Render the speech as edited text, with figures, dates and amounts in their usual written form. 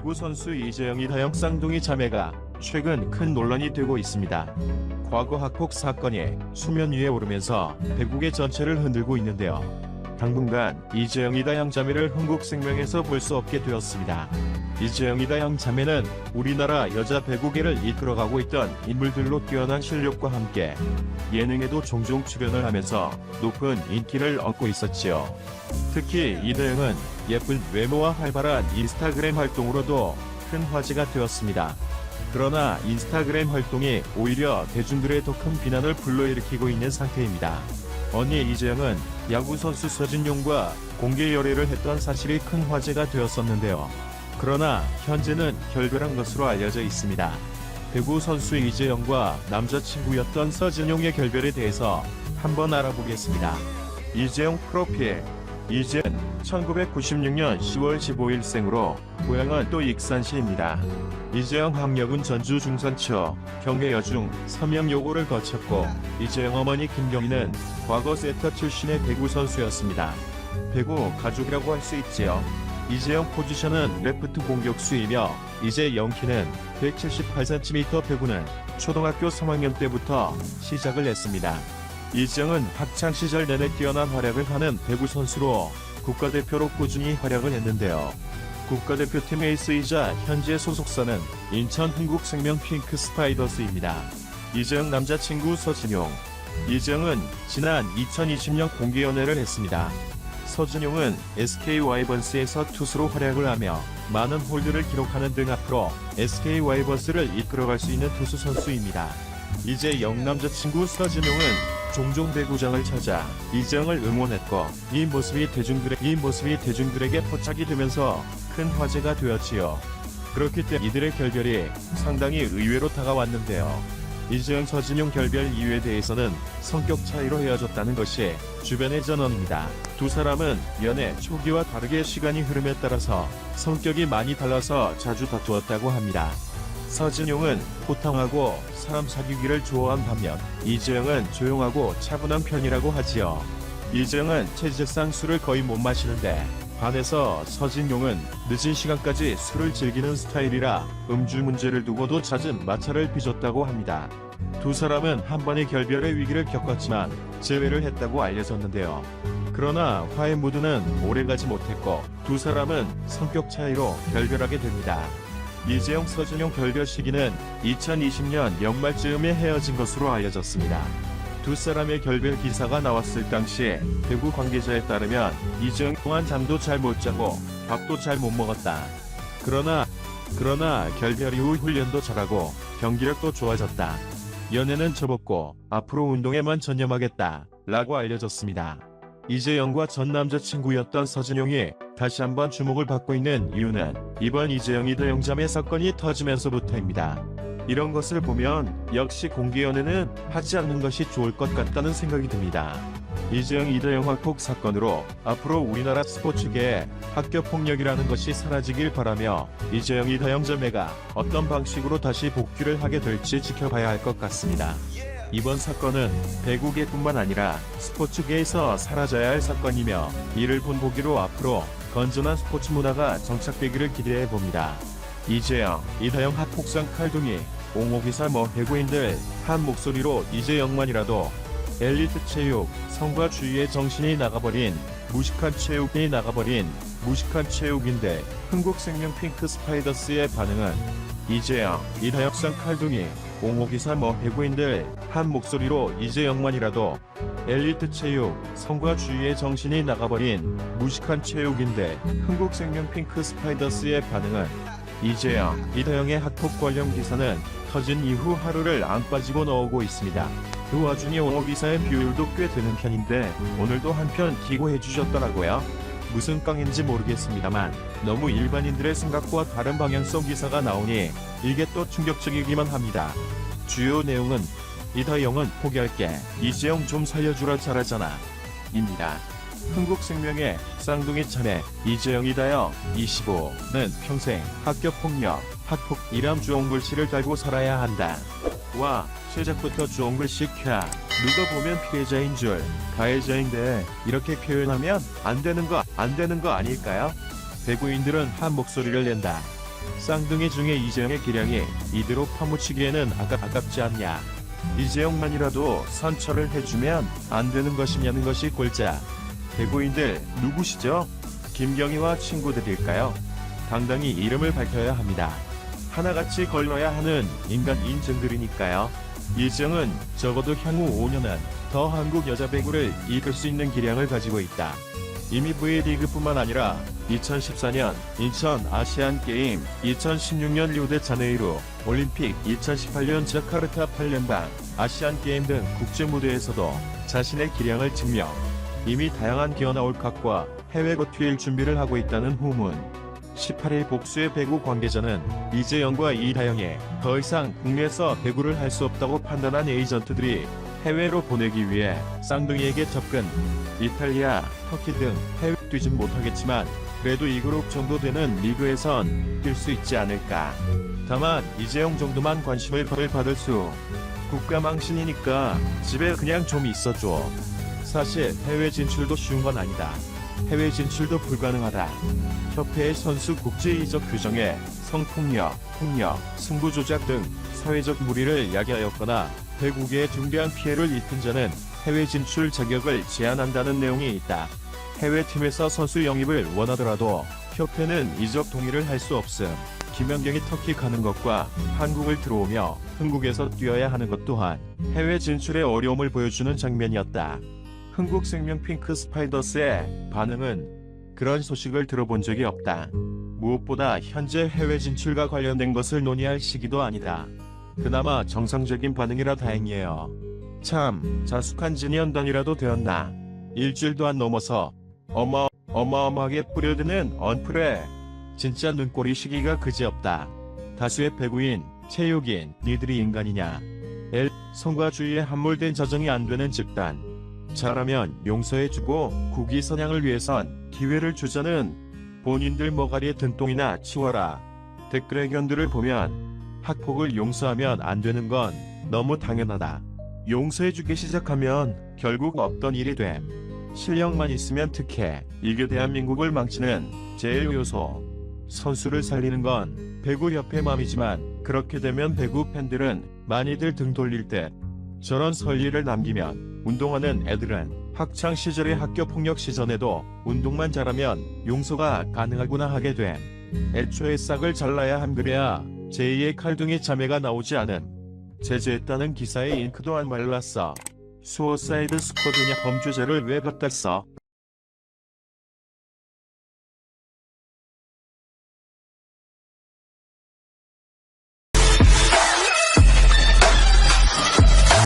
배구 선수 이재영 이다영 쌍둥이 자매가 최근 큰 논란이 되고 있습니다. 과거 학폭 사건이 수면 위에 오르면서 배구계 전체를 흔들고 있는데요. 당분간 이재영 이다영 자매를 흥국생명에서 볼 수 없게 되었습니다. 이재영 이다영 자매는 우리나라 여자 배구계를 이끌어가고 있던 인물들로 뛰어난 실력과 함께 예능에도 종종 출연을 하면서 높은 인기를 얻고 있었지요. 특히 이다영은 예쁜 외모와 활발한 인스타그램 활동으로도 큰 화제가 되었습니다. 그러나 인스타그램 활동이 오히려 대중들의 더 큰 비난을 불러일으키고 있는 상태입니다. 언니 이재영은 야구선수 서진용과 공개 열애를 했던 사실이 큰 화제가 되었었는데요. 그러나 현재는 결별한 것으로 알려져 있습니다. 배구 선수 이재영과 남자친구였던 서진용의 결별에 대해서 한번 알아보겠습니다. 이재영 프로필. 이재영은 1996년 10월 15일 생으로 고향은 또 익산시입니다. 이재영 학력은 전주 중산초, 경계 여중, 삼양여고를 거쳤고 이재영 어머니 김경희는 과거 세터 출신의 배구 선수였습니다. 배구 가족이라고 할 수 있지요. 이재영 포지션은 레프트 공격수이며 이재영 키는 178cm. 배구는 초등학교 3학년 때부터 시작을 했습니다. 이재영은 학창시절 내내 뛰어난 활약을 하는 배구 선수로 국가대표로 꾸준히 활약을 했는데요. 국가대표팀 에이스이자 현재 소속사는 인천 흥국생명 핑크 스파이더스입니다. 이재영 남자친구 서진용. 이재영은 지난 2020년 공개 연애를 했습니다. 서진용은 SK 와이번스에서 투수로 활약을 하며 많은 홀드를 기록하는 등 앞으로 SK 와이번스를 이끌어갈 수 있는 투수 선수입니다. 이재영 남자친구 서진용은 종종 배구장을 찾아 이재영을 응원했고 이 모습이 대중들에게 포착이 되면서 큰 화제가 되었지요. 그렇기 때문에 이들의 결별이 상당히 의외로 다가왔는데요. 이재영 서진용 결별 이유에 대해서는 성격 차이로 헤어졌다는 것이 주변의 전언입니다. 두 사람은 연애 초기와 다르게 시간이 흐름에 따라서 성격이 많이 달라서 자주 다투었다고 합니다. 서진용은 호탕하고 사람 사귀기를 좋아한 반면 이재영은 조용하고 차분한 편이라고 하지요. 이재영은 체질상 술을 거의 못 마시는데 반해서 서진용은 늦은 시간까지 술을 즐기는 스타일이라 음주 문제를 두고도 잦은 마찰을 빚었다고 합니다. 두 사람은 한 번의 결별의 위기를 겪었지만 재회를 했다고 알려졌는데요. 그러나 화해 무드는 오래가지 못했고 두 사람은 성격 차이로 결별하게 됩니다. 이재영 서진용 결별 시기는 2020년 연말쯤에 헤어진 것으로 알려졌습니다. 두 사람의 결별 기사가 나왔을 당시 배구 관계자에 따르면 이재영 또한 잠도 잘 못 자고 밥도 잘 못 먹었다. 그러나 결별 이후 훈련도 잘하고 경기력도 좋아졌다. 연애는 접었고 앞으로 운동에만 전념하겠다 라고 알려졌습니다. 이재영과 전 남자친구였던 서진용이 다시 한번 주목을 받고 있는 이유는 이번 이재영 이다영 자매 사건이 터지면서부터입니다. 이런 것을 보면 역시 공개 연애는 하지 않는 것이 좋을 것 같다는 생각이 듭니다. 이재영 이다영 학폭 사건으로 앞으로 우리나라 스포츠계에 학교폭력이라는 것이 사라지길 바라며 이재영 이다영 자매가 어떤 방식으로 다시 복귀를 하게 될지 지켜봐야 할 것 같습니다. 이번 사건은 배구계뿐만 아니라 스포츠계에서 사라져야 할 사건이며 이를 본보기로 앞으로 건전한 스포츠 문화가 정착되기를 기대해봅니다. 이재영, 이다영 학폭상 칼둥이, 옹호기사 배구인들 한 목소리로 이재영만이라도 엘리트 체육, 성과 주의의 정신이 나가버린 무식한 체육인데 흥국생명 핑크 스파이더스의 반응은 이재영, 이다영상 칼둥이, 옹호기사 배구인들 한 목소리로 이재영만이라도 엘리트 체육, 성과 주의의 정신이 나가버린 무식한 체육인데 흥국생명 핑크 스파이더스의 반응은 이재영, 이다영의 학폭 관련 기사는 터진 이후 하루를 안 빠지고 나오고 있습니다. 그 와중에 옹호기사의 뷰율도 꽤 되는 편인데 오늘도 한 편 기고해주셨더라고요. 무슨 깡인지 모르겠습니다만 너무 일반인들의 생각과 다른 방향성 기사가 나오니 이게 또 충격적이기만 합니다. 주요 내용은 이다영은 포기할게, 이재영 좀 살려주라 잘하잖아 입니다. 흥국생명의 쌍둥이 자매 이재영 이다영 25는 평생 학교폭력, 학폭, 일함 주홍글씨를 달고 살아야 한다. 와, 시작부터 주홍글씨 캬. 누가 보면 피해자인 줄, 가해자인데 이렇게 표현하면 안 되는 거 아닐까요? 배구인들은 한 목소리를 낸다. 쌍둥이 중에 이재영의 기량이 이대로 파묻히기에는 아깝지 않냐. 이재영만이라도 선처를 해주면 안 되는 것이냐는 것이 골자. 배구인들 누구시죠? 김경희와 친구들일까요? 당당히 이름을 밝혀야 합니다. 하나같이 걸러야 하는 인간 인증들이니까요. 이재영은 적어도 향후 5년은 더 한국 여자 배구를 이끌 수 있는 기량을 가지고 있다. 이미 V리그뿐만 아니라 2014년 인천 아시안게임, 2016년 리우데자네이루 올림픽, 2018년 자카르타 팔렘방 아시안게임 등 국제 무대에서도 자신의 기량을 증명. 이미 다양한 기어나 올컵과 해외 거투일 준비를 하고 있다는 후문. 18일 복수의 배구 관계자는 이재영과 이다영이 더 이상 국내에서 배구를 할 수 없다고 판단한 에이전트들이 해외로 보내기 위해 쌍둥이에게 접근. 이탈리아, 터키 등 해외 뛰진 못하겠지만 그래도 2그룹 정도 되는 리그에선 뛸 수 있지 않을까. 다만 이재영 정도만 관심을 받을 수. 국가 망신이니까 집에 그냥 좀 있어줘. 사실 해외 진출도 쉬운 건 아니다. 해외 진출도 불가능하다. 협회의 선수 국제 이적 규정에 성폭력, 폭력, 승부 조작 등 사회적 무리를 야기하였거나 배구계에 중대한 피해를 입힌 자는 해외 진출 자격을 제한한다는 내용이 있다. 해외 팀에서 선수 영입을 원하더라도 협회는 이적 동의를 할 수 없음. 김연경이 터키 가는 것과 한국을 들어오며 흥국에서 뛰어야 하는 것 또한 해외 진출의 어려움을 보여주는 장면이었다. 흥국생명 핑크 스파이더스의 반응은 그런 소식을 들어본 적이 없다. 무엇보다 현재 해외 진출과 관련된 것을 논의할 시기도 아니다. 그나마 정상적인 반응이라 다행이에요. 참 자숙한 진연단이라도 되었나. 일주일도 안 넘어서 어마어마하게 뿌려드는 언플에 진짜 눈꼬리 시기가 그지없다. 다수의 배구인, 체육인, 니들이 인간이냐. 성과주의에 함몰된 자정이 안 되는 집단. 잘하면 용서해주고 국위 선양을 위해선 기회를 주자는 본인들 머가리에 등똥이나 치워라. 댓글의 견들을 보면 학폭을 용서하면 안 되는 건 너무 당연하다. 용서해주기 시작하면 결국 없던 일이 됨. 실력만 있으면 특혜. 이게 대한민국을 망치는 제일 요소. 선수를 살리는 건 배구협회 맘이지만 그렇게 되면 배구 팬들은 많이들 등 돌릴 듯. 저런 설리를 남기면 운동하는 애들은 학창 시절의 학교 폭력 시전에도 운동만 잘하면 용서가 가능하구나 하게 됨. 애초에 싹을 잘라야 함. 그래야 제2의 칼둥이 자매가 나오지 않음. 제재했다는 기사의 잉크도 안 말랐어. 수어사이드 스쿼드냐. 범죄자를 왜 갖다 써.